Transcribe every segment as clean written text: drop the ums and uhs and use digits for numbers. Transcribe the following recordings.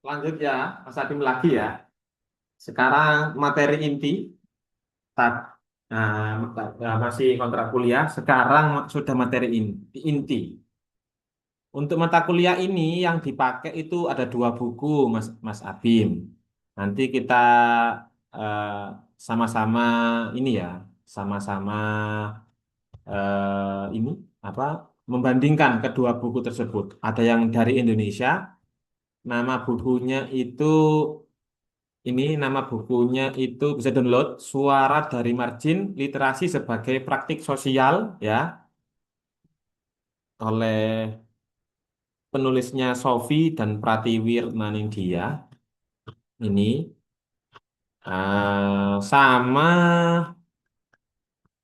Lanjut ya, Mas Adim lagi ya. Sekarang materi inti, tak, masih kontrak kuliah. Sekarang sudah materi inti. Untuk mata kuliah ini yang dipakai itu ada dua buku, Mas Abim. Nanti kita eh, sama-sama ini ya, sama-sama ini apa? Membandingkan kedua buku tersebut. Ada yang dari Indonesia, nama bukunya itu nama bukunya itu bisa download Suara dari Margin Literasi sebagai Praktik Sosial ya oleh penulisnya Sofi dan Pratiwi Nindya ini sama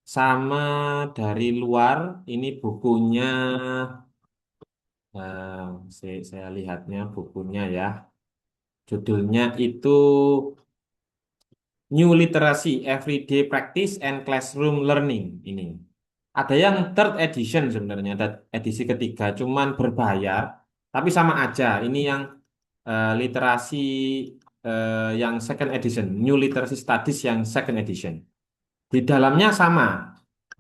sama dari luar ini bukunya saya lihatnya bukunya ya judulnya itu New Literacy Everyday Practice and Classroom Learning ini. Ada yang third edition sebenarnya, ada edisi ketiga, cuman berbayar, tapi sama aja. Ini yang literasi yang second edition, New Literacy Studies yang second edition. Di dalamnya sama,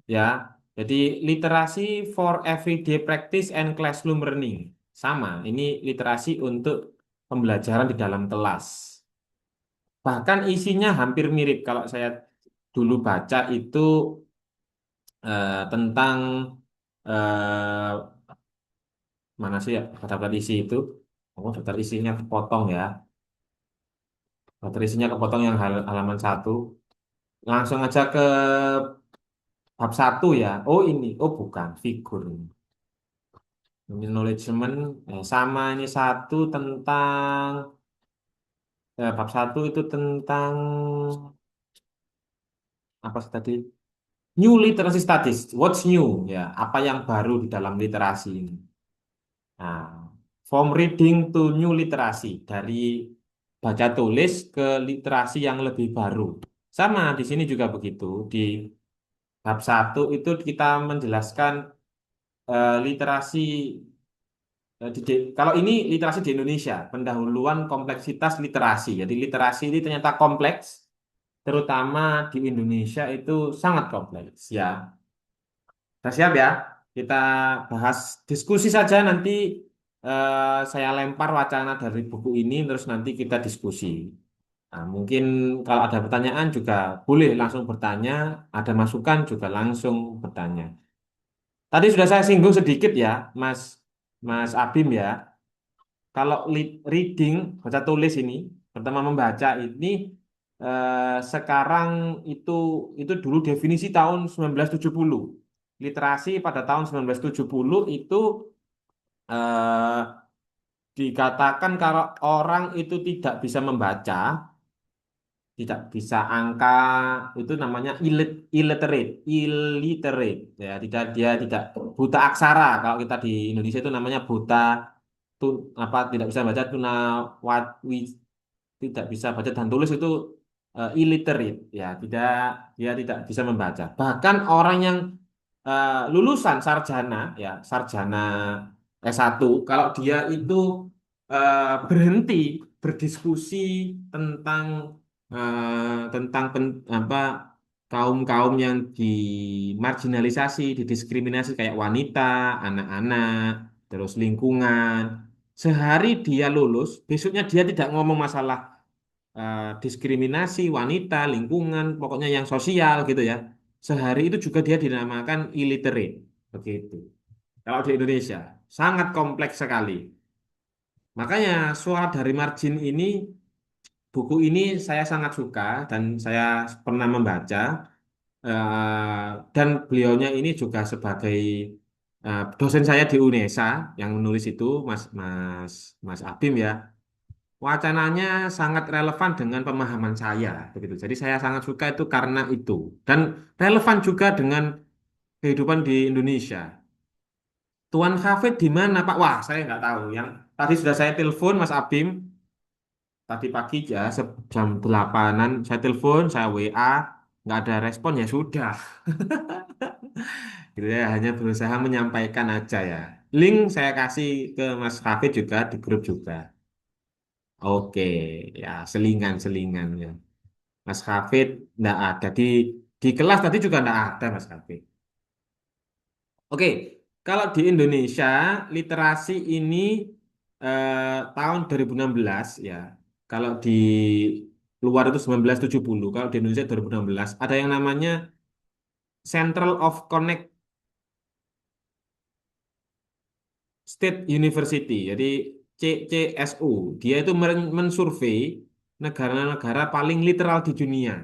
ya. Jadi literasi for everyday practice and classroom learning sama. Ini literasi untuk pembelajaran di dalam kelas. Bahkan isinya hampir mirip kalau saya dulu baca itu tentang eh, mana sih ya daftar isi itu? Oh, daftar isinya kepotong ya. Daftar isinya kepotong yang halaman satu. Langsung aja ke bab satu ya. Oh ini, oh bukan figur ini. Acknowledgement sama ini satu tentang bab satu itu tentang apa sih tadi? New literacy studies. What's new? Ya, apa yang baru di dalam literasi ini? Nah, from reading to new literasi dari baca tulis ke literasi yang lebih baru. Sama di sini juga begitu. Di bab satu itu kita menjelaskan literasi kalau ini literasi di Indonesia, pendahuluan kompleksitas literasi. Jadi literasi ini ternyata kompleks, terutama di Indonesia itu sangat kompleks ya. Sudah siap ya? Kita bahas diskusi saja nanti saya lempar wacana dari buku ini terus nanti kita diskusi. Nah, mungkin kalau ada pertanyaan juga boleh langsung bertanya, ada masukan juga langsung bertanya. Tadi sudah saya singgung sedikit ya, Mas Mas Abim ya. Kalau reading, baca tulis ini, pertama membaca ini sekarang itu itu dulu definisi tahun 1970. Literasi pada tahun 1970 itu eh, dikatakan kalau orang itu tidak bisa membaca, tidak bisa angka, itu namanya illiterate ya, dia tidak buta aksara. Kalau kita di Indonesia itu namanya buta tu, apa tidak bisa baca tuna wat, tidak bisa baca dan tulis itu illiterate ya dia tidak bisa membaca bahkan orang yang lulusan sarjana ya sarjana S1 kalau dia itu berhenti berdiskusi tentang apa kaum-kaum yang dimarginalisasi, didiskriminasi kayak wanita, anak-anak, terus lingkungan. Sehari dia lulus, besoknya dia tidak ngomong masalah diskriminasi wanita, lingkungan, pokoknya yang sosial gitu ya. Sehari itu juga dia dinamakan illiterate, begitu. Kalau di Indonesia sangat kompleks sekali. Makanya Suara dari Margin ini buku ini saya sangat suka dan saya pernah membaca dan beliaunya ini juga sebagai dosen saya di UNESA yang menulis itu Mas Mas Mas Abim ya. Wacananya sangat relevan dengan pemahaman saya begitu. Jadi saya sangat suka itu karena itu dan relevan juga dengan kehidupan di Indonesia. Tuan Cafe di mana Pak? Wah, saya nggak tahu. Yang tadi sudah saya telepon Mas Abim tadi pagi ya jam 8-an saya telepon, saya WA, nggak ada respon ya sudah. Gitu ya, hanya berusaha menyampaikan aja ya. Link saya kasih ke Mas Hafid juga di grup juga. Oke, ya selingan ya. Mas Hafid nggak ada di kelas tadi juga nggak ada Mas Hafid. Oke, kalau di Indonesia literasi ini tahun 2016 ya. Kalau di luar itu 1970, kalau di Indonesia 2016 ada yang namanya Central of Connect State University. Jadi CCSU. Dia itu mensurvei negara-negara paling literal di dunia.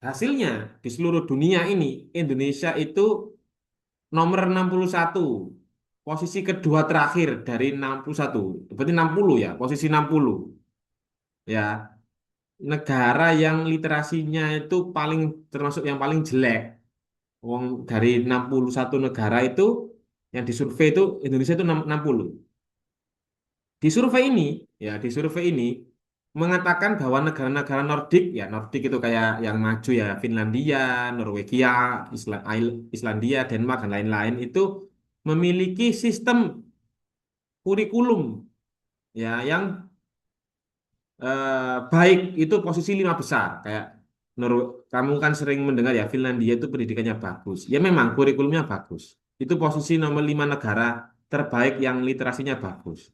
Hasilnya di seluruh dunia ini Indonesia itu nomor 61. Posisi kedua terakhir dari 61. Berarti 60 ya, posisi 60. Ya, negara yang literasinya itu paling termasuk yang paling jelek. Wong dari 61 negara itu yang disurvei itu Indonesia itu 60. Di survei ini, di survei ini mengatakan bahwa negara-negara Nordik, ya Nordik itu kayak yang maju ya Finlandia, Norwegia, Islandia, Denmark dan lain-lain itu memiliki sistem kurikulum ya yang baik itu posisi lima besar kayak kamu kan sering mendengar ya Finlandia itu pendidikannya bagus. Ya memang kurikulumnya bagus. Itu posisi nomor lima negara terbaik yang literasinya bagus.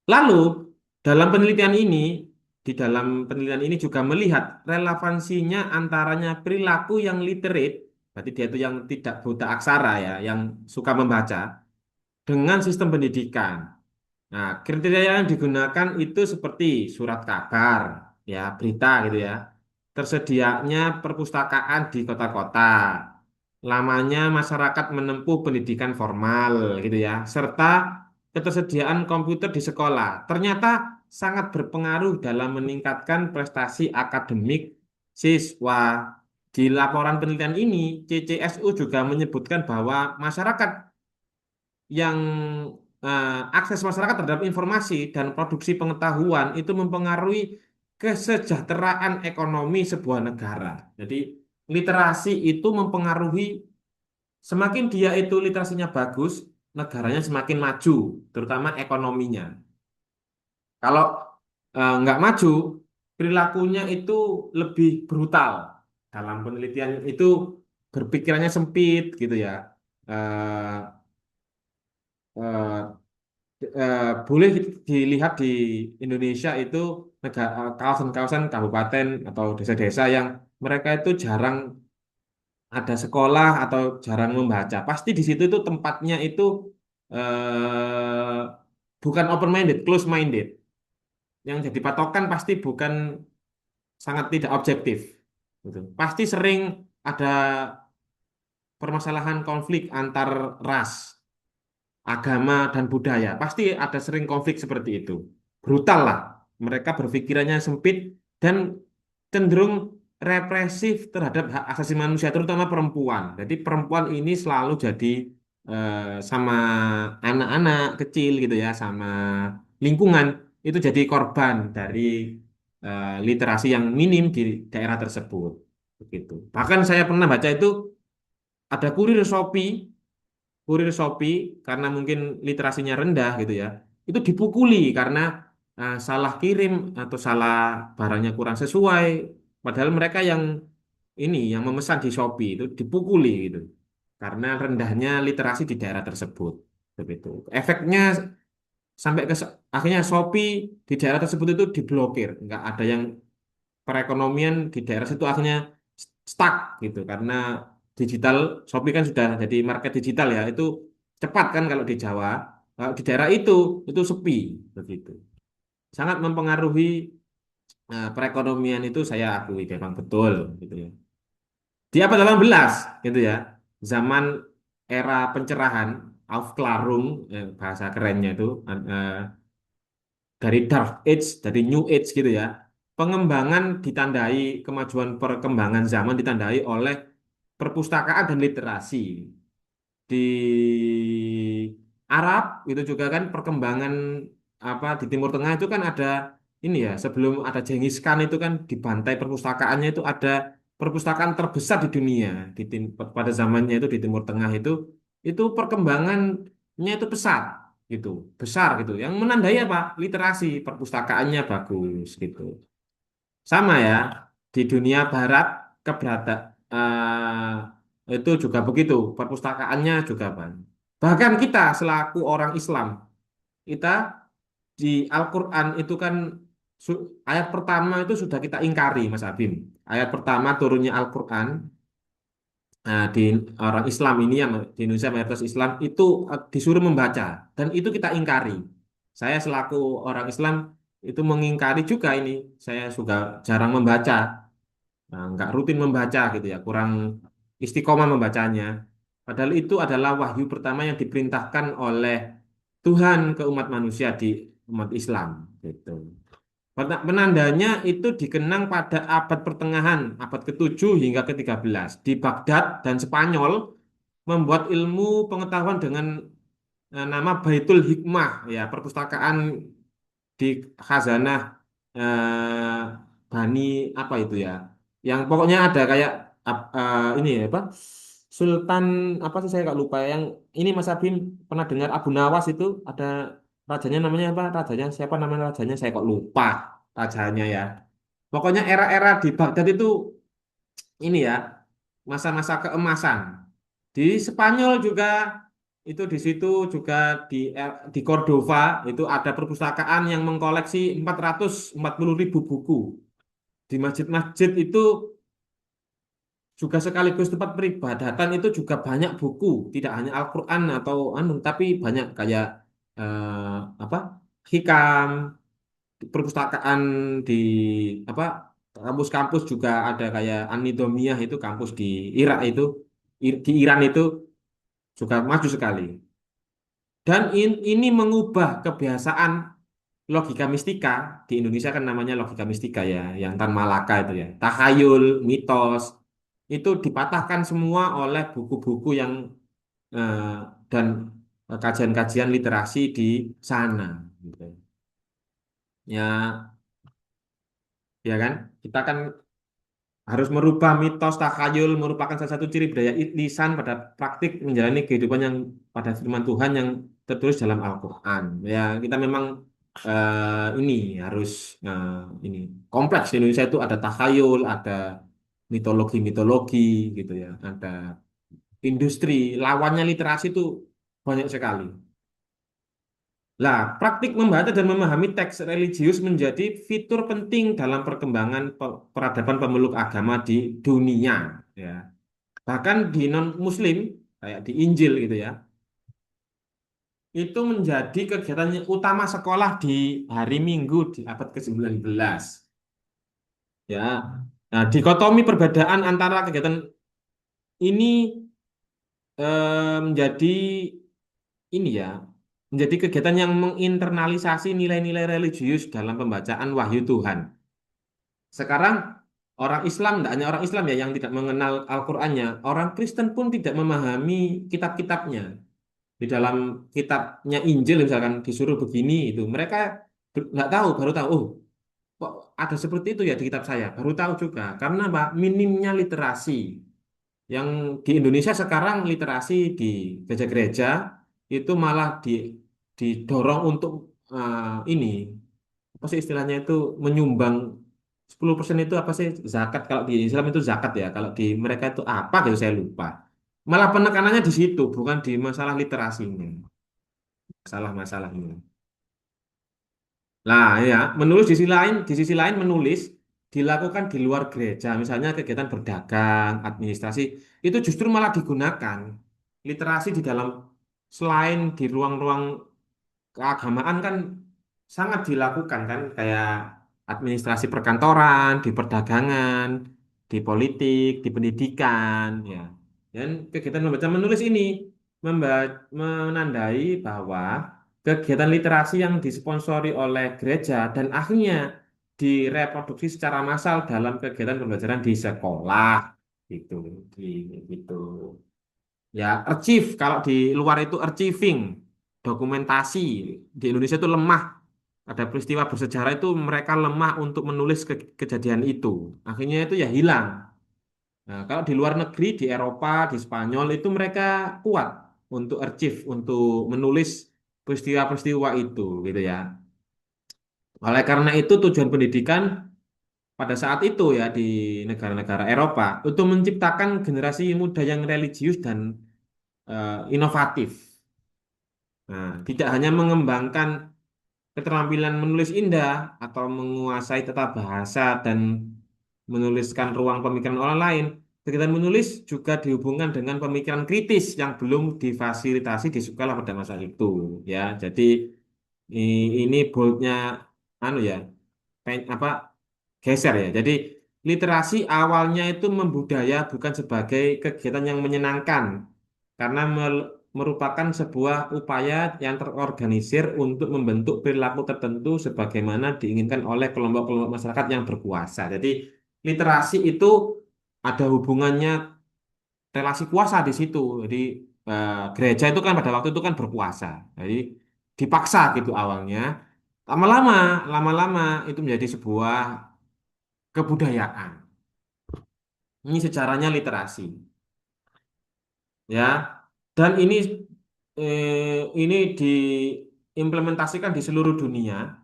Lalu, di dalam penelitian ini juga melihat relevansinya antaranya perilaku yang literate, berarti dia itu yang tidak buta aksara ya, yang suka membaca, dengan sistem pendidikan. Nah, kriteria yang digunakan itu seperti surat kabar, ya, berita gitu ya, tersedianya perpustakaan di kota-kota, lamanya masyarakat menempuh pendidikan formal gitu ya, serta ketersediaan komputer di sekolah. Ternyata sangat berpengaruh dalam meningkatkan prestasi akademik siswa. Di laporan penelitian ini, CCSU juga menyebutkan bahwa masyarakat yang akses masyarakat terhadap informasi dan produksi pengetahuan itu mempengaruhi kesejahteraan ekonomi sebuah negara. Jadi literasi itu mempengaruhi semakin dia itu literasinya bagus, negaranya semakin maju, terutama ekonominya. Kalau nggak maju, perilakunya itu lebih brutal. Dalam penelitian itu berpikirannya sempit gitu ya. Eh, eh, boleh dilihat di Indonesia itu kawasan-kawasan kabupaten atau desa-desa yang mereka itu jarang ada sekolah atau jarang membaca. Pasti di situ itu tempatnya itu bukan open minded, close minded. Yang jadi patokan pasti bukan sangat tidak objektif. Gitu. Pasti sering ada permasalahan konflik antar ras, agama dan budaya. Pasti ada sering konflik seperti itu. Brutal lah. Mereka berpikirannya sempit dan cenderung represif terhadap hak asasi manusia, terutama perempuan. Jadi perempuan ini selalu jadi sama anak-anak kecil gitu ya, sama lingkungan itu jadi korban dari literasi yang minim di daerah tersebut. Begitu. Bahkan saya pernah baca itu ada kurir Shopee karena mungkin literasinya rendah gitu ya, itu dipukuli karena salah kirim atau salah barangnya kurang sesuai. Padahal mereka yang memesan di Shopee itu dipukuli gitu karena rendahnya literasi di daerah tersebut. Begitu. Efeknya sampai akhirnya Shopee di daerah tersebut itu diblokir, nggak ada yang perekonomian di daerah situ akhirnya stuck gitu karena digital Shopee kan sudah jadi market digital ya itu cepat kan kalau di Jawa. Kalau di daerah itu sepi begitu, sangat mempengaruhi perekonomian itu saya akui memang betul gitu ya. Di abad 18 gitu ya, zaman era pencerahan Aufklärung, bahasa kerennya itu eh, dari Dark Age, dari New Age gitu ya. Pengembangan ditandai, kemajuan perkembangan zaman ditandai oleh perpustakaan dan literasi. Di Arab itu juga kan perkembangan apa di Timur Tengah itu kan ada ini ya, sebelum ada Genghis Khan itu kan dibantai perpustakaannya itu ada perpustakaan terbesar di dunia pada zamannya itu di Timur Tengah itu perkembangannya itu pesat. gitu, besar gitu. Yang menandai apa? Literasi, perpustakaannya bagus gitu. Sama ya, di dunia barat itu juga begitu, perpustakaannya juga banyak. Bahkan kita selaku orang Islam, kita di Al-Quran itu kan ayat pertama itu sudah kita ingkari, Mas Abim. Ayat pertama turunnya Al-Quran di orang Islam ini yang di Indonesia mayoritas Islam itu disuruh membaca dan itu kita ingkari. Saya selaku orang Islam itu mengingkari juga ini. Saya juga jarang membaca, nggak rutin membaca gitu ya, kurang istiqomah membacanya. Padahal itu adalah wahyu pertama yang diperintahkan oleh Tuhan ke umat manusia di umat Islam gitu. Penandanya itu dikenang pada abad pertengahan, abad ke-7 hingga ke-13 di Baghdad dan Spanyol membuat ilmu pengetahuan dengan nama Baitul Hikmah ya, perpustakaan di khazanah eh, Bani apa itu ya. Yang pokoknya ada kayak ini ya apa? Sultan apa sih saya nggak lupa yang ini Mas Abim pernah dengar Abu Nawas itu ada rajanya namanya apa? Rajanya siapa namanya rajanya saya kok lupa rajanya ya. Pokoknya era-era di Baghdad itu ini ya masa-masa keemasan. Di Spanyol juga itu di situ juga di Cordova itu ada perpustakaan yang mengkoleksi 440.000 buku. Di masjid-masjid itu juga sekaligus tempat peribadatan itu juga banyak buku, tidak hanya Al-Qur'an atau anu tapi banyak kayak apa? Hikam, perpustakaan di apa? Kampus-kampus juga ada kayak An-Nidhamiyah itu kampus di Irak itu di Iran itu juga maju sekali. Dan ini mengubah kebiasaan logika mistika di Indonesia kan namanya logika mistika ya, yang Tan Malaka itu ya, takhayul, mitos itu dipatahkan semua oleh buku-buku yang eh, dan kajian-kajian literasi di sana. Gitu. Ya, ya kan, kita kan harus merubah mitos takhayul merupakan salah satu ciri budaya lisan pada praktik menjalani kehidupan yang pada firman Tuhan yang tertulis dalam Al-Quran. Ya, kita memang ini harus ini kompleks di Indonesia itu ada takhayul, ada mitologi-mitologi gitu ya, ada industri, lawannya literasi itu banyak sekali. Lah, praktik membaca dan memahami teks religius menjadi fitur penting dalam perkembangan peradaban pemeluk agama di dunia. Ya. Bahkan di non-Muslim, kayak di Injil gitu ya, itu menjadi kegiatan yang utama sekolah di hari Minggu di abad ke-19. Ya. Nah, dikotomi perbedaan antara kegiatan ini menjadi ini ya, menjadi kegiatan yang menginternalisasi nilai-nilai religius dalam pembacaan wahyu Tuhan. Sekarang orang Islam, tidak hanya orang Islam ya yang tidak mengenal Al-Qur'annya, orang Kristen pun tidak memahami kitab-kitabnya. Di dalam kitabnya Injil misalkan disuruh begini itu, mereka nggak tahu, baru tahu, oh kok ada seperti itu ya di kitab saya, baru tahu juga. Karena apa? Minimnya literasi. Yang di Indonesia sekarang literasi di gereja-gereja itu malah didorong untuk ini apa sih istilahnya itu menyumbang 10% itu apa sih zakat kalau di Islam itu zakat ya kalau di mereka itu apa gitu saya lupa malah penekanannya di situ bukan di masalah literasinya masalah-masalahnya lah ya menulis di sisi lain menulis dilakukan di luar gereja misalnya kegiatan berdagang administrasi itu justru malah digunakan literasi di dalam selain di ruang-ruang keagamaan kan sangat dilakukan kan kayak administrasi perkantoran, di perdagangan, di politik, di pendidikan ya. Dan kegiatan membaca menulis ini menandai bahwa kegiatan literasi yang disponsori oleh gereja dan akhirnya direproduksi secara massal dalam kegiatan pembelajaran di sekolah gitu, gitu. Ya, archive kalau di luar itu archiving, dokumentasi di Indonesia itu lemah. Ada peristiwa bersejarah itu mereka lemah untuk menulis kejadian itu. Akhirnya itu ya hilang. Nah, kalau di luar negeri, di Eropa, di Spanyol itu mereka kuat untuk archive, untuk menulis peristiwa-peristiwa itu gitu ya. Oleh karena itu tujuan pendidikan pada saat itu ya di negara-negara Eropa untuk menciptakan generasi muda yang religius dan inovatif. Nah, tidak hanya mengembangkan keterampilan menulis indah atau menguasai tata bahasa dan menuliskan ruang pemikiran orang lain. Kegiatan menulis juga dihubungkan dengan pemikiran kritis yang belum difasilitasi di sekolah pada masa itu, ya. Jadi ini boldnya, anu ya, apa, geser ya. Jadi literasi awalnya itu membudaya bukan sebagai kegiatan yang menyenangkan, karena merupakan sebuah upaya yang terorganisir untuk membentuk perilaku tertentu sebagaimana diinginkan oleh kelompok-kelompok masyarakat yang berkuasa. Jadi literasi itu ada hubungannya relasi kuasa di situ. Jadi gereja itu kan pada waktu itu kan berkuasa. Jadi dipaksa gitu awalnya. Lama-lama, lama-lama itu menjadi sebuah kebudayaan. Ini sejarahnya literasi, ya. Dan ini diimplementasikan di seluruh dunia,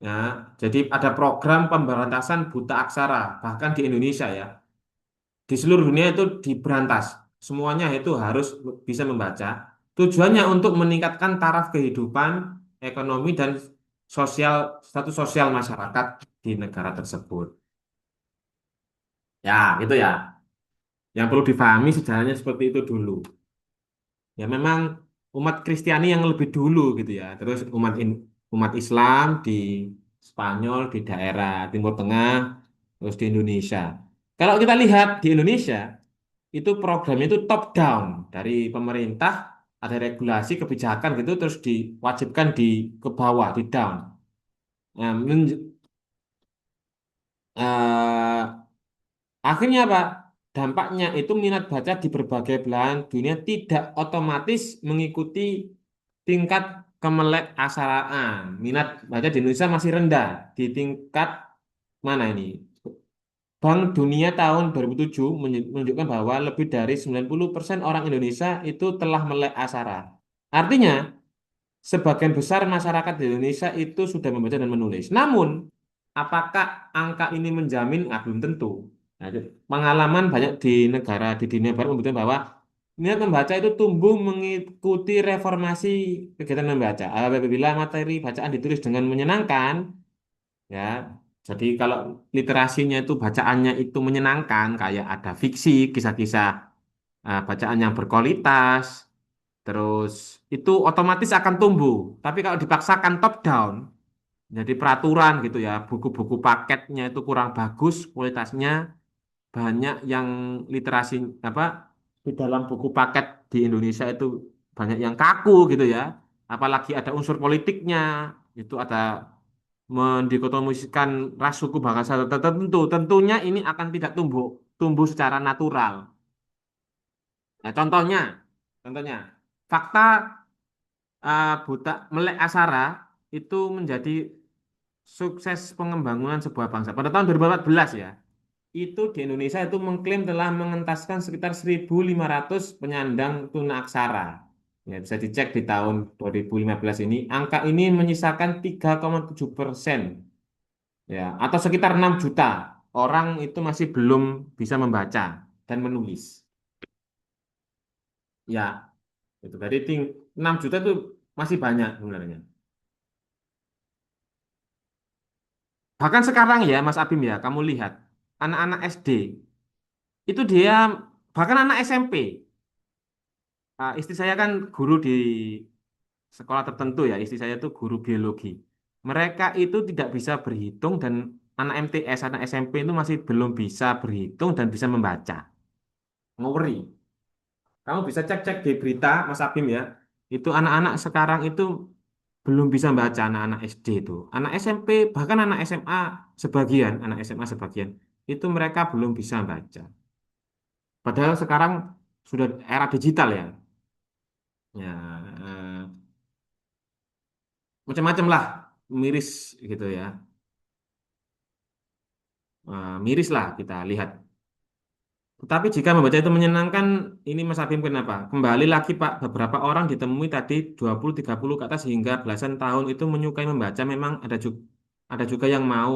ya. Jadi ada program pemberantasan buta aksara bahkan di Indonesia ya. Di seluruh dunia itu diberantas. Semuanya itu harus bisa membaca. Tujuannya untuk meningkatkan taraf kehidupan, ekonomi dan sosial status sosial masyarakat di negara tersebut. Ya, itu ya. Yang perlu difahami sejarahnya seperti itu dulu. Ya memang umat Kristiani yang lebih dulu gitu ya. Terus umat Islam di Spanyol di daerah Timur Tengah, terus di Indonesia. Kalau kita lihat di Indonesia itu programnya itu top down dari pemerintah, ada regulasi kebijakan gitu terus diwajibkan di ke bawah di down. Nah, eh, akhirnya apa? Dampaknya itu minat baca di berbagai belahan dunia tidak otomatis mengikuti tingkat kemelek asaraan. Minat baca di Indonesia masih rendah di tingkat mana ini? Bank Dunia tahun 2007 menunjukkan bahwa lebih dari 90% orang Indonesia itu telah melek aksara. Artinya, sebagian besar masyarakat di Indonesia itu sudah membaca dan menulis. Namun, apakah angka ini menjamin? Ah, belum tentu. Nah, pengalaman banyak di negara di dunia barat membuktikan bahwa minat membaca itu tumbuh mengikuti reformasi kegiatan membaca. Apabila materi bacaan ditulis dengan menyenangkan, ya. Jadi kalau literasinya itu bacaannya itu menyenangkan, kayak ada fiksi, kisah-kisah bacaan yang berkualitas, terus itu otomatis akan tumbuh. Tapi kalau dipaksakan top down, jadi peraturan gitu ya, buku-buku paketnya itu kurang bagus kualitasnya, banyak yang literasi apa di dalam buku paket di Indonesia itu banyak yang kaku gitu ya. Apalagi ada unsur politiknya, itu ada mendikotomisikan ras suku bangsa tertentu. Tentunya ini akan tidak tumbuh tumbuh secara natural. Nah, contohnya, fakta buta melek asara itu menjadi sukses pengembangan sebuah bangsa. Pada tahun 2014 ya, itu di Indonesia itu mengklaim telah mengentaskan sekitar 1.500 penyandang tunaksara. Ya, bisa dicek di tahun 2015 ini, angka ini menyisakan 3,7%, ya, atau sekitar 6 juta orang itu masih belum bisa membaca dan menulis. Ya, itu berarti 6 juta itu masih banyak sebenarnya. Bahkan sekarang ya, Mas Abim ya, kamu lihat anak-anak SD itu dia bahkan anak SMP. Istri saya kan guru di sekolah tertentu ya, istri saya itu guru biologi. Mereka itu tidak bisa berhitung dan anak MTS, anak SMP itu masih belum bisa berhitung dan bisa membaca. Ngeri. Kamu bisa cek-cek di berita, Mas Abim ya. Itu anak-anak sekarang itu belum bisa baca anak-anak SD itu. Anak SMP, bahkan anak SMA sebagian, anak SMA sebagian, itu mereka belum bisa baca. Padahal sekarang sudah era digital ya. Ya, macam-macam lah, miris gitu ya. Miris lah kita lihat. Tapi jika membaca itu menyenangkan, ini Mas Abim kenapa? Kembali lagi Pak, beberapa orang ditemui tadi 20-30 ke atas hingga belasan tahun itu menyukai membaca. Memang ada juga yang mau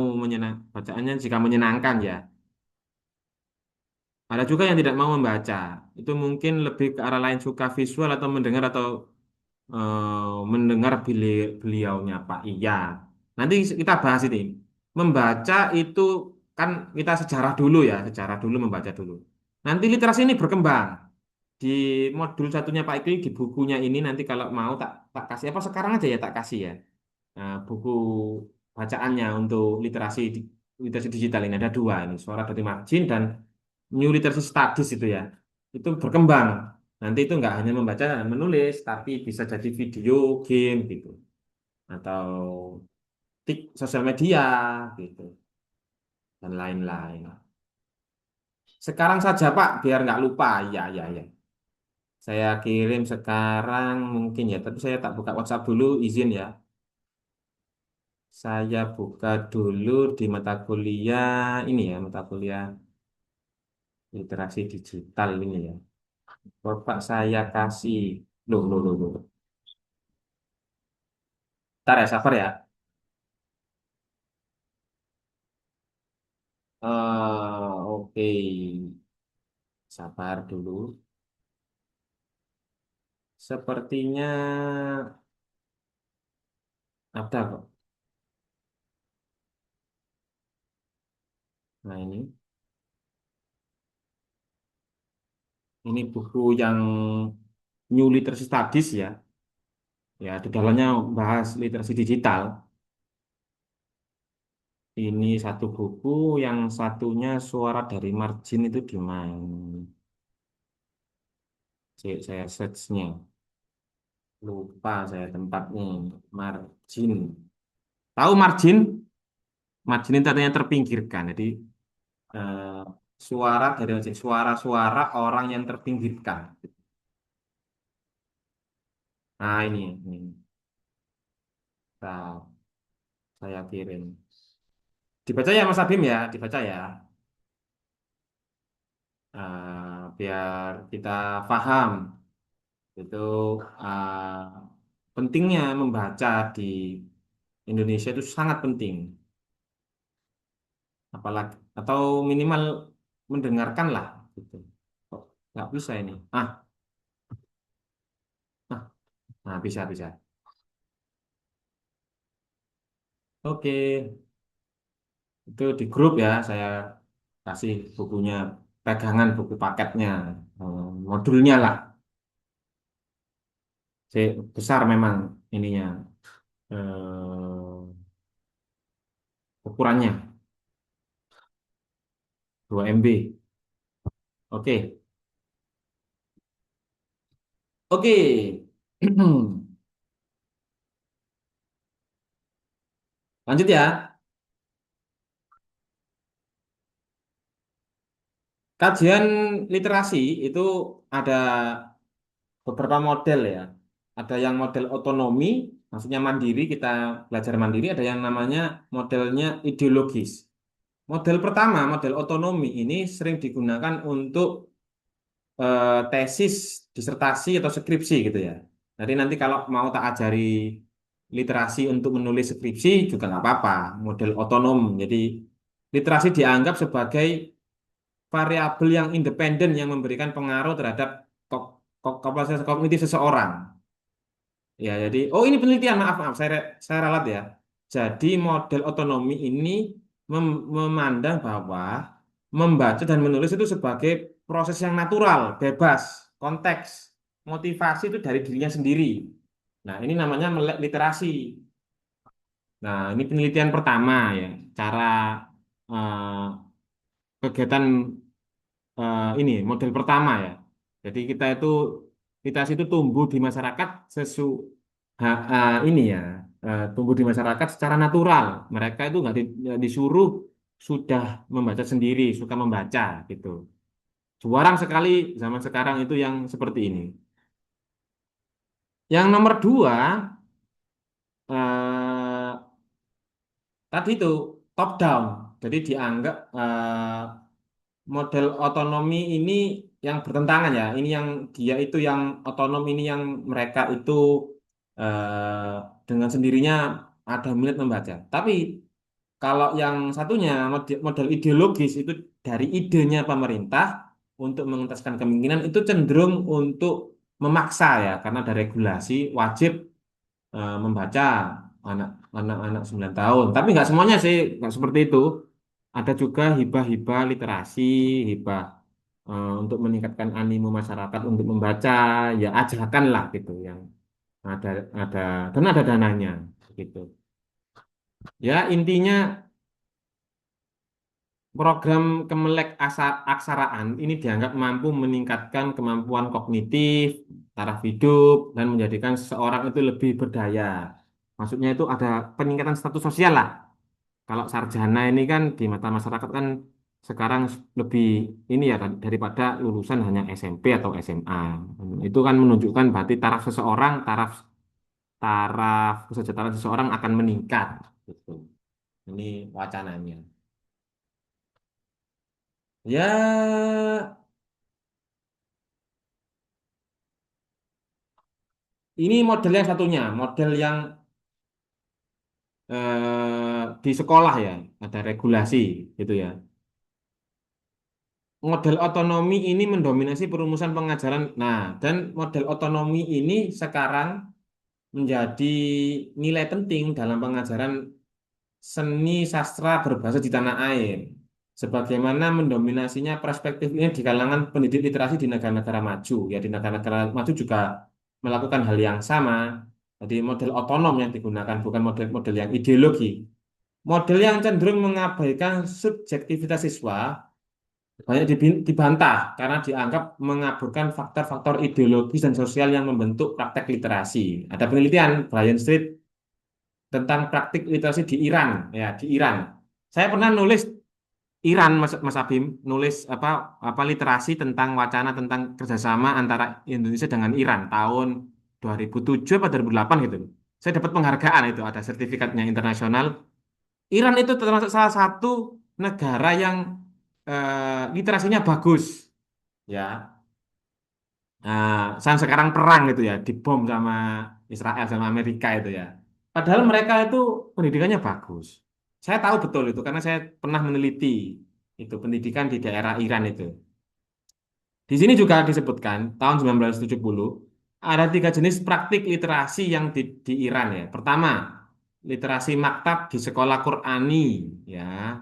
bacaannya jika menyenangkan ya. Ada juga yang tidak mau membaca. Itu mungkin lebih ke arah lain suka visual atau mendengar atau mendengar beliaunya Pak. Iya. Nanti kita bahas ini. Membaca itu kan kita sejarah dulu ya, sejarah dulu membaca dulu. Nanti literasi ini berkembang di modul satunya Pak Ikli di bukunya ini nanti kalau mau tak tak kasih apa sekarang aja ya tak kasih ya. Nah, buku bacaannya untuk literasi digital ini ada dua ini Suara dari Margin dan New Literacy Studies itu ya. Itu berkembang. Nanti itu nggak hanya membaca dan menulis, tapi bisa jadi video, game gitu, atau sosial media gitu dan lain-lain. Sekarang saja Pak, biar nggak lupa. Ya, ya, ya. Saya kirim sekarang mungkin ya, tapi saya tak buka WhatsApp dulu, izin ya. Saya buka dulu di mata kuliah ini ya, mata kuliah literasi digital ini ya. Bapak saya kasih, loh, loh, loh, loh. Ntar ya, sabar ya. Oke, sabar dulu. Sepertinya ada kok. Nah ini buku yang New Literacy Studies ya. Ya, di dalamnya bahas literasi digital. Ini satu buku, yang satunya Suara dari Margin itu di mana? Saya search-nya. Lupa saya tempatnya. Margin. Tahu margin? Margin itu artinya terpinggirkan. Jadi eh, suara dari margin, suara-suara orang yang terpinggirkan. Nah ini. Nah, saya kirim. Dibaca ya Mas Abim ya, dibaca ya. Biar kita paham itu pentingnya membaca di Indonesia itu sangat penting. Apalagi atau minimal mendengarkan lah gitu. Kok nggak bisa ini? Ah, nah bisa. Oke, itu di grup ya saya kasih bukunya, pegangan buku paketnya, modulnya lah. Besar memang ininya ukurannya 2 MB. Oke, oke. Lanjut ya. Kajian literasi itu ada beberapa model ya. Ada yang model otonomi, maksudnya mandiri, kita belajar mandiri. Ada yang namanya modelnya ideologis. Model pertama, model otonomi ini sering digunakan untuk tesis, disertasi atau skripsi gitu ya. Jadi nanti kalau mau tak ajari literasi untuk menulis skripsi juga nggak apa-apa, model otonom. Jadi literasi dianggap sebagai variabel yang independen yang memberikan pengaruh terhadap kapasitas kognitif seseorang. Ya, jadi ini penelitian, maaf, saya ralat ya. Jadi model otonomi ini memandang bahwa membaca dan menulis itu sebagai proses yang natural, bebas, konteks, motivasi itu dari dirinya sendiri. Nah, ini namanya melek literasi. Nah, ini penelitian pertama ya, cara kegiatan ini model pertama ya. Jadi kita itu tumbuh di masyarakat ini ya, tumbuh di masyarakat secara natural. Mereka itu nggak disuruh, sudah membaca sendiri, suka membaca gitu. Jarang sekali zaman sekarang itu yang seperti ini. Yang nomor dua, eh, tadi itu top down. Jadi dianggap model otonomi ini yang bertentangan ya. Ini yang dia itu yang otonom ini yang mereka itu dengan sendirinya ada minat membaca. Tapi kalau yang satunya model ideologis itu dari idenya pemerintah untuk mengentaskan kemungkinan itu cenderung untuk memaksa ya karena ada regulasi wajib membaca anak-anak 9 tahun. Tapi nggak semuanya sih, nggak seperti itu. Ada juga hibah-hibah literasi, hibah untuk meningkatkan animo masyarakat untuk membaca, ya ajakan lah gitu yang ada ada dan ada dananya gitu. Ya intinya program Kemelek Aksaraan ini dianggap mampu meningkatkan kemampuan kognitif, taraf hidup, dan menjadikan seseorang itu lebih berdaya. Maksudnya itu ada peningkatan status sosial lah. Kalau sarjana ini kan di mata masyarakat kan sekarang lebih ini ya kan, daripada lulusan hanya SMP atau SMA. Itu kan menunjukkan berarti taraf seseorang, taraf taraf kesejahteraan seseorang akan meningkat. Gitu. Ini wacananya. Ya, ini model yang satunya, model yang di sekolah ya, ada regulasi gitu ya. Model otonomi ini mendominasi perumusan pengajaran. Nah, dan model otonomi ini sekarang menjadi nilai penting dalam pengajaran seni sastra berbahasa di tanah air. Sebagaimana mendominasinya perspektif ini di kalangan pendidik literasi di negara-negara maju. Ya, di negara-negara maju juga melakukan hal yang sama. Jadi model otonom yang digunakan, bukan model-model yang ideologi. Model yang cenderung mengabaikan subjektivitas siswa banyak dibantah karena dianggap mengaburkan faktor-faktor ideologis dan sosial yang membentuk praktek literasi. Ada penelitian Bryan Street tentang praktik literasi di Iran, ya di Iran. Saya pernah nulis Iran, Mas Abim, nulis apa literasi tentang wacana tentang kerjasama antara Indonesia dengan Iran tahun 2007 atau 2008 gitu. Saya dapat penghargaan itu, ada sertifikatnya internasional. Iran itu termasuk salah satu negara yang literasinya bagus, ya. Nah, sekarang perang itu ya, dibom sama Israel sama Amerika itu ya. Padahal mereka itu pendidikannya bagus. Saya tahu betul itu karena saya pernah meneliti itu pendidikan di daerah Iran itu. Di sini juga disebutkan tahun 1970 ada 3 jenis praktik literasi yang di Iran ya. Pertama, literasi maktab di sekolah Qurani ya.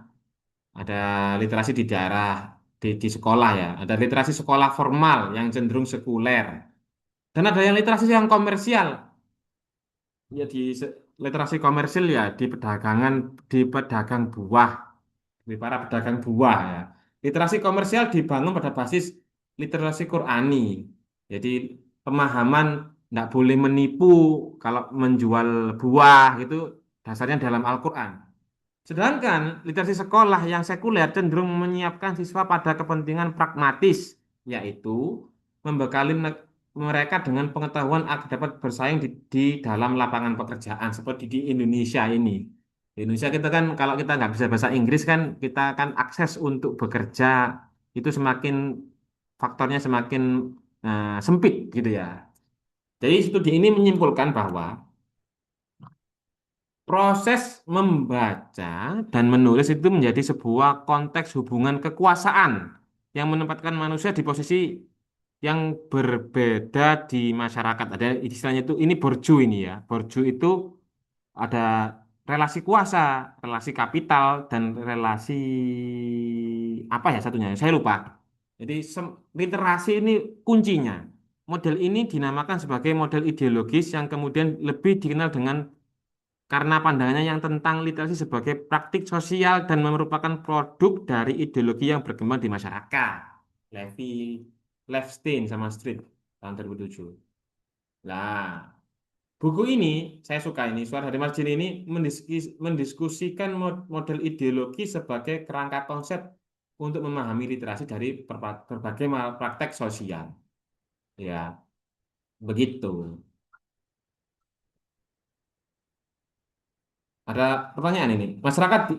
Ada literasi di daerah di sekolah ya. Ada literasi sekolah formal yang cenderung sekuler. Dan ada yang literasi yang komersial. Ya literasi komersil ya di perdagangan di pedagang buah, di para pedagang buah ya. Literasi komersial dibangun pada basis literasi Qurani. Jadi pemahaman tidak boleh menipu kalau menjual buah itu dasarnya dalam Al-Qur'an. Sedangkan literasi sekolah yang sekuler cenderung menyiapkan siswa pada kepentingan pragmatis, yaitu membekali mereka dengan pengetahuan agar dapat bersaing di dalam lapangan pekerjaan seperti di Indonesia ini. Di Indonesia kita kan kalau kita nggak bisa bahasa Inggris kan kita kan akses untuk bekerja itu semakin faktornya semakin sempit gitu ya. Jadi studi ini menyimpulkan bahwa proses membaca dan menulis itu menjadi sebuah konteks hubungan kekuasaan yang menempatkan manusia di posisi yang berbeda di masyarakat. Ada istilahnya itu ini borju ini ya. Borju itu ada relasi kuasa, relasi kapital dan relasi apa ya satunya? Saya lupa. Jadi literasi ini kuncinya. Model ini dinamakan sebagai model ideologis yang kemudian lebih dikenal dengan karena pandangannya yang tentang literasi sebagai praktik sosial dan merupakan produk dari ideologi yang berkembang di masyarakat. Levi, Levstein sama Street tahun 2007. Nah, buku ini saya suka ini. Suara dari Margin ini mendiskusikan model ideologi sebagai kerangka konsep untuk memahami literasi dari berbagai praktek sosial. Ya, begitu. Ada pertanyaan ini. Masyarakat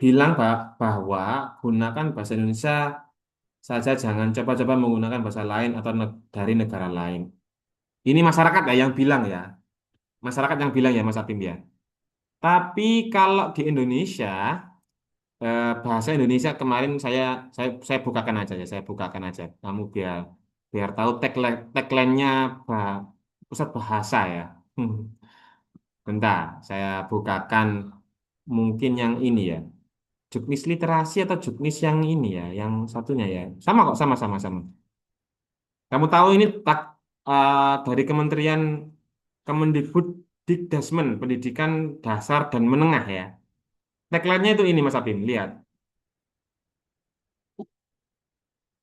bilang bahwa gunakan bahasa Indonesia saja, jangan coba-coba menggunakan bahasa lain atau dari negara lain. Ini masyarakat ya yang bilang ya, masyarakat yang bilang ya Mas Atim ya. Tapi kalau di Indonesia, bahasa Indonesia kemarin saya bukakan aja ya, saya bukakan aja. Kamu biar biar tahu tagline-nya bah, pusat bahasa ya. Bentar, saya bukakan mungkin yang ini ya. Juknis literasi atau juknis yang ini ya, yang satunya ya. Sama kok, sama. Kamu tahu ini dari Kementerian Kemendikbud Dikdasmen, Pendidikan Dasar dan Menengah ya. Tagline-nya itu ini Mas Abim, lihat.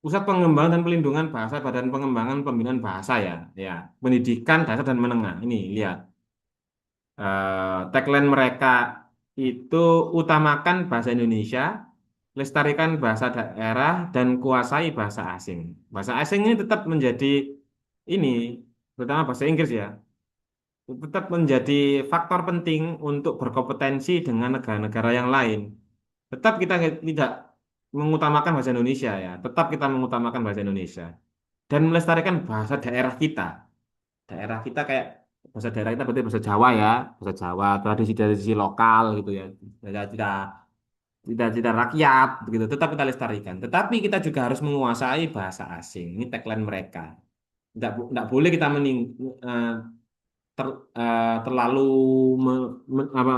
Pusat Pengembangan dan Pelindungan Bahasa Badan Pengembangan Pembinaan Bahasa ya. Ya, Pendidikan Dasar dan Menengah. Ini lihat. Tagline mereka itu utamakan bahasa Indonesia, lestarikan bahasa daerah dan kuasai bahasa asing. Bahasa asing ini tetap menjadi ini, terutama bahasa Inggris ya, tetap menjadi faktor penting untuk berkompetensi dengan negara-negara yang lain. Tetap kita tidak mengutamakan bahasa Indonesia ya, tetap kita mengutamakan bahasa Indonesia dan melestarikan bahasa daerah kita. Daerah kita kayak bahasa daerah kita berarti bahasa Jawa ya, bahasa Jawa, tradisi-tradisi lokal gitu ya, cita-cita cita-cita rakyat gitu, tetap kita lestarikan. Tetapi kita juga harus menguasai bahasa asing. Ini tagline mereka. Tidak boleh kita eh, terlalu apa,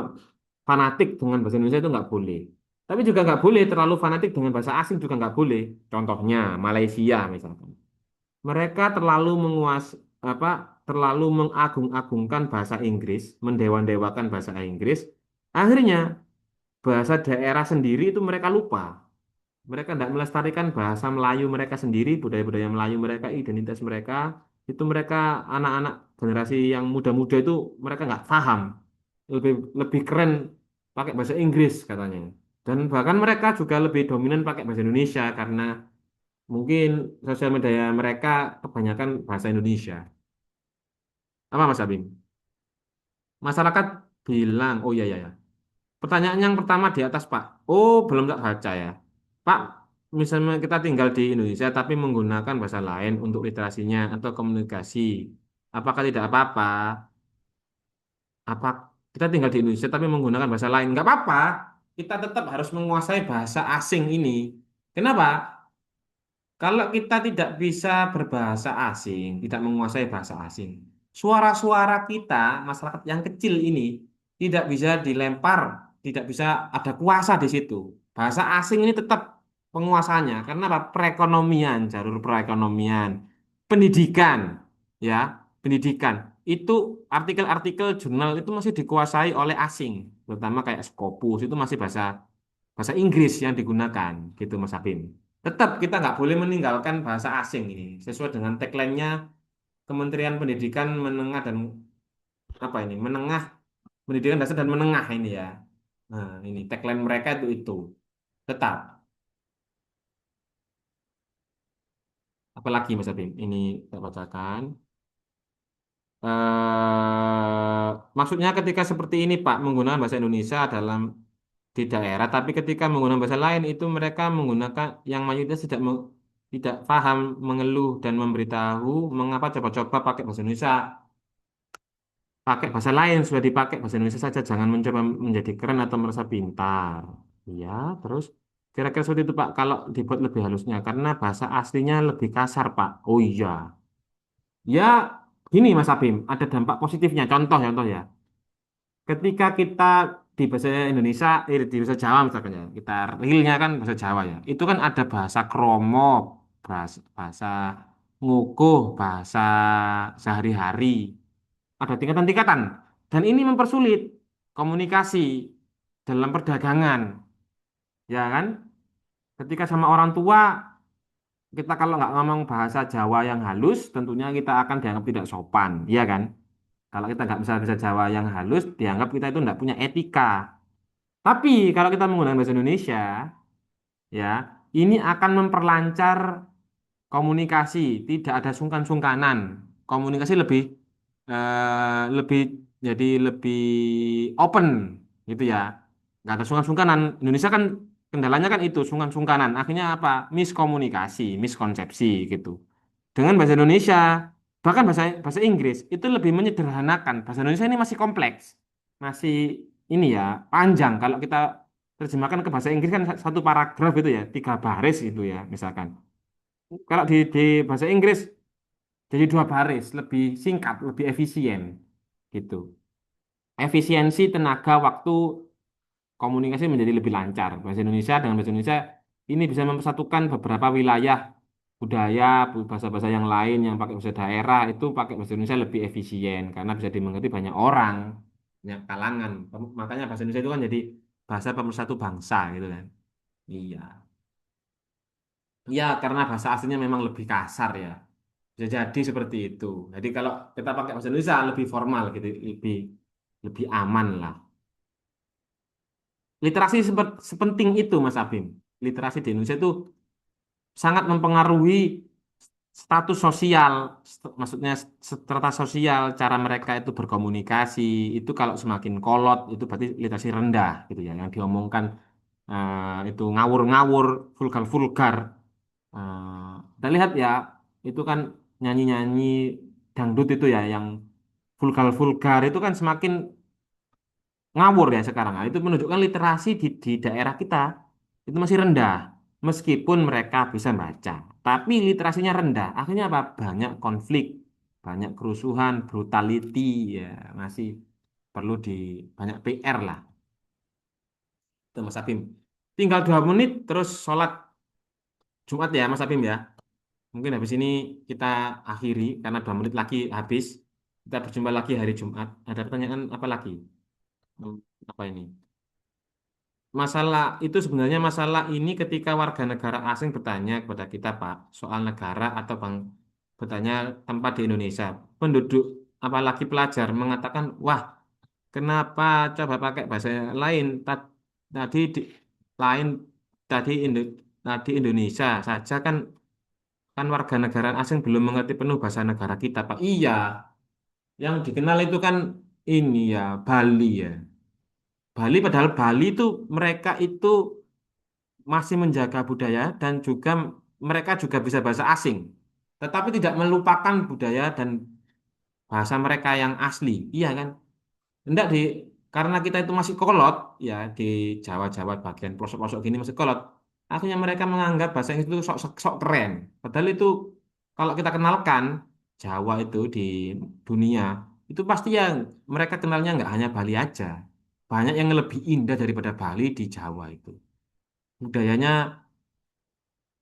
fanatik dengan bahasa Indonesia itu nggak boleh. Tapi juga nggak boleh terlalu fanatik dengan bahasa asing juga nggak boleh. Contohnya Malaysia misalkan. Mereka terlalu apa terlalu mengagung-agungkan bahasa Inggris, mendewa-dewakan bahasa Inggris. Akhirnya bahasa daerah sendiri itu mereka lupa. Mereka tidak melestarikan bahasa Melayu mereka sendiri, budaya-budaya Melayu mereka, identitas mereka. Itu mereka anak-anak generasi yang muda-muda itu mereka nggak paham. Lebih lebih keren pakai bahasa Inggris katanya. Dan bahkan mereka juga lebih dominan pakai bahasa Indonesia karena mungkin sosial media mereka kebanyakan bahasa Indonesia. Apa Mas Abim? Masyarakat bilang, oh iya, iya, iya. Pertanyaan yang pertama di atas Pak. Oh, belum tak baca ya. Pak, misalnya kita tinggal di Indonesia tapi menggunakan bahasa lain untuk literasinya atau komunikasi. Apakah tidak apa-apa? Apa kita tinggal di Indonesia tapi menggunakan bahasa lain? Nggak apa-apa. Kita tetap harus menguasai bahasa asing ini. Kenapa? Kalau kita tidak bisa berbahasa asing, tidak menguasai bahasa asing, suara-suara kita, masyarakat yang kecil ini, tidak bisa dilempar, tidak bisa ada kuasa di situ. Bahasa asing ini tetap penguasanya, karena apa? Perekonomian, jalur perekonomian, pendidikan, ya, pendidikan. Itu artikel-artikel jurnal itu masih dikuasai oleh asing, terutama kayak Scopus itu masih bahasa bahasa Inggris yang digunakan, gitu Mas Abim. Tetap kita nggak boleh meninggalkan bahasa asing ini sesuai dengan tagline-nya Kementerian Pendidikan Menengah dan apa ini menengah pendidikan dasar dan menengah ini ya. Nah ini tagline mereka itu tetap. Apalagi Mas Abim ini saya bacakan. Maksudnya ketika seperti ini Pak menggunakan bahasa Indonesia dalam di daerah, tapi ketika menggunakan bahasa lain itu mereka menggunakan yang mayoritas tidak paham, mengeluh dan memberitahu mengapa coba-coba pakai bahasa Indonesia, pakai bahasa lain sudah dipakai bahasa Indonesia saja, jangan mencoba menjadi keren atau merasa pintar. Ya, terus kira-kira seperti itu Pak, kalau dibuat lebih halusnya karena bahasa aslinya lebih kasar Pak. Oh iya, ya gini Mas Abim, ada dampak positifnya. Contoh ya. Ketika kita di bahasa Indonesia, di bahasa Jawa misalkan ya, kita realnya kan bahasa Jawa ya. Itu kan ada bahasa kromo, bahasa ngukuh, bahasa sehari-hari. Ada tingkatan-tingkatan. Dan ini mempersulit komunikasi dalam perdagangan, ya kan? Ketika sama orang tua, kita kalau nggak ngomong bahasa Jawa yang halus, tentunya kita akan dianggap tidak sopan, iya kan? Kalau kita nggak bisa bahasa Jawa yang halus, dianggap kita itu nggak punya etika. Tapi kalau kita menggunakan bahasa Indonesia, ya, ini akan memperlancar komunikasi, tidak ada sungkan-sungkanan. Komunikasi lebih jadi lebih open gitu ya. nggak ada sungkan-sungkanan. Indonesia kan kendalanya kan itu sungkan-sungkanan. Akhirnya apa? Miskomunikasi, miskonsepsi gitu. Dengan bahasa Indonesia, bahkan bahasa bahasa Inggris itu lebih menyederhanakan. Bahasa Indonesia ini masih kompleks, masih ini ya panjang. Kalau kita terjemahkan ke bahasa Inggris kan satu paragraf itu ya 3 baris gitu ya misalkan. Kalau di bahasa Inggris jadi 2 baris, lebih singkat, lebih efisien gitu. Efisiensi tenaga, waktu, komunikasi menjadi lebih lancar. Bahasa Indonesia dengan bahasa Indonesia ini bisa mempersatukan beberapa wilayah budaya, bahasa-bahasa yang lain yang pakai bahasa daerah itu pakai bahasa Indonesia lebih efisien karena bisa dimengerti banyak orang, banyak kalangan. Makanya bahasa Indonesia itu kan jadi bahasa pemersatu bangsa gitu kan. Iya. Iya, karena bahasa aslinya memang lebih kasar ya. Bisa jadi seperti itu. Jadi kalau kita pakai bahasa Indonesia lebih formal gitu, lebih lebih aman lah. Literasi sepenting itu, Mas Abim. Literasi di Indonesia itu sangat mempengaruhi status sosial, maksudnya strata sosial, cara mereka itu berkomunikasi, itu kalau semakin kolot, itu berarti literasi rendah, gitu ya. Yang diomongkan itu ngawur-ngawur, vulgar-vulgar. Kita lihat ya, itu kan nyanyi-nyanyi dangdut itu ya, yang vulgar-vulgar itu kan semakin ngawur ya sekarang. Nah, itu menunjukkan literasi di daerah kita itu masih rendah. Meskipun mereka bisa baca, tapi literasinya rendah. Akhirnya apa? Banyak konflik, banyak kerusuhan, brutality ya masih perlu di banyak PR lah. Itu Mas Abim. Tinggal 2 menit terus sholat Jumat ya Mas Abim ya. Mungkin habis ini kita akhiri karena 2 menit lagi habis. Kita berjumpa lagi hari Jumat. Ada pertanyaan apa lagi? Hmm, Apa ini? Masalah itu sebenarnya masalah ini ketika warga negara asing bertanya kepada kita, Pak, soal negara atau bang bertanya tempat di Indonesia. Penduduk apalagi pelajar mengatakan, wah, kenapa coba pakai bahasa lain? Tadi lain tadi tadi Indonesia saja kan kan warga negara asing belum mengerti penuh bahasa negara kita, Pak. Iya, yang dikenal itu kan ini ya Bali ya. Bali padahal Bali itu mereka itu masih menjaga budaya dan juga mereka juga bisa bahasa asing, tetapi tidak melupakan budaya dan bahasa mereka yang asli, iya kan? Enggak karena kita itu masih kolot, ya di Jawa-Jawa bagian pelosok-pelosok gini masih kolot. Akhirnya mereka menganggap bahasa Inggris itu sok keren. Padahal itu kalau kita kenalkan Jawa itu di dunia, itu pasti yang mereka kenalnya nggak hanya Bali aja. Banyak yang lebih indah daripada Bali di Jawa itu. Budayanya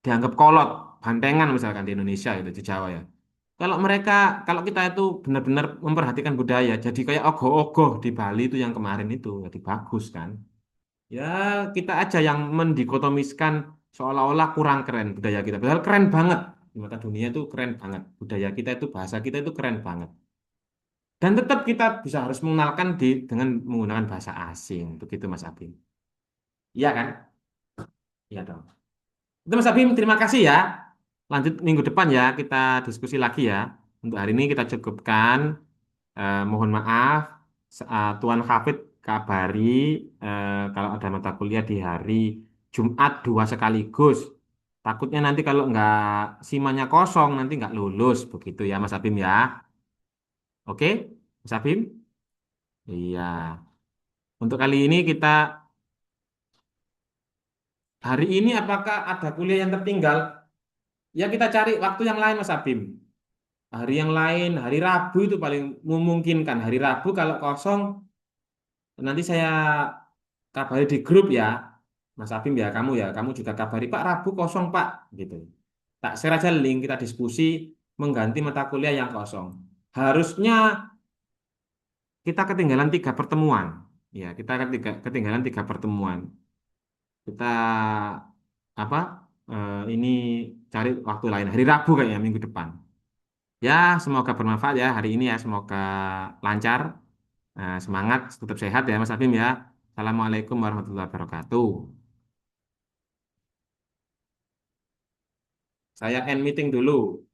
dianggap kolot, bantengan misalkan di Indonesia itu di Jawa ya. Kalau mereka, kalau kita itu benar-benar memperhatikan budaya, jadi kayak ogoh-ogoh di Bali itu yang kemarin itu, jadi bagus kan. Ya kita aja yang mendikotomiskan seolah-olah kurang keren budaya kita. Padahal keren banget. Di mata dunia itu keren banget. Budaya kita itu, bahasa kita itu keren banget. Dan tetap kita bisa harus mengenalkan dengan menggunakan bahasa asing. Begitu Mas Abim. Iya kan? Iya dong. Itu Mas Abim, terima kasih ya. Lanjut minggu depan ya, kita diskusi lagi ya. Untuk hari ini kita cukupkan. Mohon maaf, Tuan Hafid kabari kalau ada mata kuliah di hari Jumat 2 sekaligus. Takutnya nanti kalau nggak simannya kosong, nanti nggak lulus. Begitu ya Mas Abim ya. Oke, Mas Abim? Iya. Untuk kali ini kita, hari ini apakah ada kuliah yang tertinggal? Ya kita cari waktu yang lain Mas Abim. Hari yang lain, hari Rabu itu paling memungkinkan. Hari Rabu kalau kosong, nanti saya kabari di grup ya, Mas Abim ya, kamu juga kabari Pak Rabu kosong Pak, gitu. Tak share aja link kita diskusi mengganti mata kuliah yang kosong. Harusnya kita ketinggalan 3 pertemuan, ya kita ketinggalan 3 pertemuan. Kita apa? Ini cari waktu lain hari Rabu kayaknya minggu depan. Ya, semoga bermanfaat ya hari ini ya. Semoga lancar. Semangat, tetap sehat ya Mas Abim ya. Assalamualaikum warahmatullahi wabarakatuh. Saya end meeting dulu.